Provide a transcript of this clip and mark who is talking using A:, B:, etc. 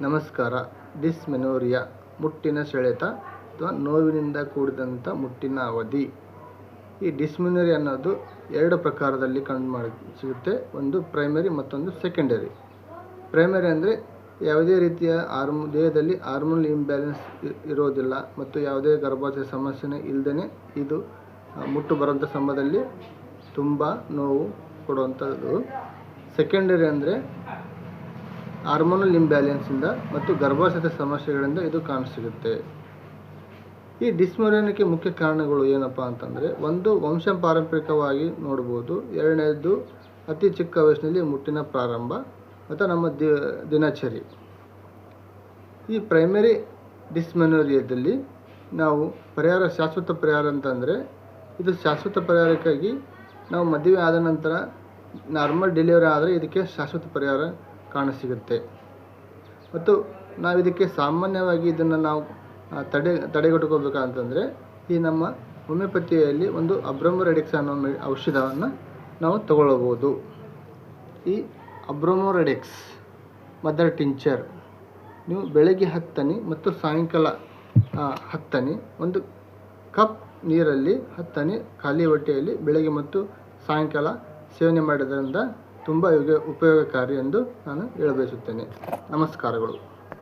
A: ನಮಸ್ಕಾರ. ಡಿಸ್ಮೆನೋರಿಯಾ ಮುಟ್ಟಿನ ಸೆಳೆತ ಅಥವಾ ನೋವಿನಿಂದ ಕೂಡಿದಂಥ ಮುಟ್ಟಿನ ಅವಧಿ. ಈ ಡಿಸ್ಮೆನೋರಿಯಾ ಅನ್ನೋದು ಎರಡು ಪ್ರಕಾರದಲ್ಲಿ ಸಿಗುತ್ತೆ. ಒಂದು ಪ್ರೈಮರಿ, ಮತ್ತೊಂದು ಸೆಕೆಂಡರಿ. ಪ್ರೈಮರಿ ಅಂದರೆ ಯಾವುದೇ ರೀತಿಯ ದೇಹದಲ್ಲಿ ಹಾರ್ಮೋನಲ್ ಇಂಬ್ಯಾಲೆನ್ಸ್ ಇರೋದಿಲ್ಲ ಮತ್ತು ಯಾವುದೇ ಗರ್ಭಾಶಯ ಸಮಸ್ಯೆನೇ ಇಲ್ಲದೇ ಇದು ಮುಟ್ಟು ಬರುವಂಥ ಸಮಯದಲ್ಲಿ ತುಂಬ ನೋವು ಕೊಡುವಂಥದ್ದು. ಸೆಕೆಂಡರಿ ಅಂದರೆ ಹಾರ್ಮೋನಲ್ ಇಂಬ್ಯಾಲೆನ್ಸಿಂದ ಮತ್ತು ಗರ್ಭಾಶಯದ ಸಮಸ್ಯೆಗಳಿಂದ ಇದು ಕಾಣಸಿಗುತ್ತೆ. ಈ ಡಿಸ್ಮೆನೋರಿಯಾಕ್ಕೆ ಮುಖ್ಯ ಕಾರಣಗಳು ಏನಪ್ಪ ಅಂತಂದರೆ, ಒಂದು ವಂಶ ಪಾರಂಪರಿಕವಾಗಿ ನೋಡ್ಬೋದು. ಎರಡನೇದು ಅತಿ ಚಿಕ್ಕ ವಯಸ್ಸಿನಲ್ಲಿ ಮುಟ್ಟಿನ ಪ್ರಾರಂಭ ಮತ್ತು ನಮ್ಮ ದಿನಚರಿ. ಈ ಪ್ರೈಮರಿ ಡಿಸ್ಮೆನೋರಿಯಾದಲ್ಲಿ ನಾವು ಶಾಶ್ವತ ಪರಿಹಾರ ಅಂತಂದರೆ, ಇದು ಶಾಶ್ವತ ಪರಿಹಾರಕ್ಕಾಗಿ ನಾವು ಮದುವೆ ಆದ ನಂತರ ನಾರ್ಮಲ್ ಡೆಲಿವರಿ ಆದರೆ ಇದಕ್ಕೆ ಶಾಶ್ವತ ಪರಿಹಾರ ಕಾಣಸಿಗುತ್ತೆ. ಮತ್ತು ನಾವು ಇದಕ್ಕೆ ಸಾಮಾನ್ಯವಾಗಿ ಇದನ್ನು ನಾವು ತಡೆಗಟ್ಟಕೋಬೇಕಂತಂದರೆ ಈ ನಮ್ಮ ಹೋಮಿಯೋಪತಿಯಲ್ಲಿ ಒಂದು ಅಬ್ರಮೊರೆಡಿಕ್ಸ್ ಅನ್ನೋ ಔಷಧವನ್ನು ನಾವು ತಗೊಳ್ಬೋದು. ಈ ಅಬ್ರಮೊರೆಡಿಕ್ಸ್ ಮದರ್ ಟಿಂಚರ್ ನೀವು ಬೆಳಗ್ಗೆ 10 ಹನಿ ಮತ್ತು ಸಾಯಂಕಾಲ 10 ಹನಿ ಒಂದು ಕಪ್ ನೀರಲ್ಲಿ 10 ಹನಿ ಖಾಲಿ ಹೊಟ್ಟೆಯಲ್ಲಿ ಬೆಳಗ್ಗೆ ಮತ್ತು ಸಾಯಂಕಾಲ ಸೇವನೆ ಮಾಡೋದ್ರಿಂದ ತುಂಬ ಉಪಯೋಗಕಾರಿ ಎಂದು ನಾನು ಹೇಳಬಯಸುತ್ತೇನೆ. ನಮಸ್ಕಾರಗಳು.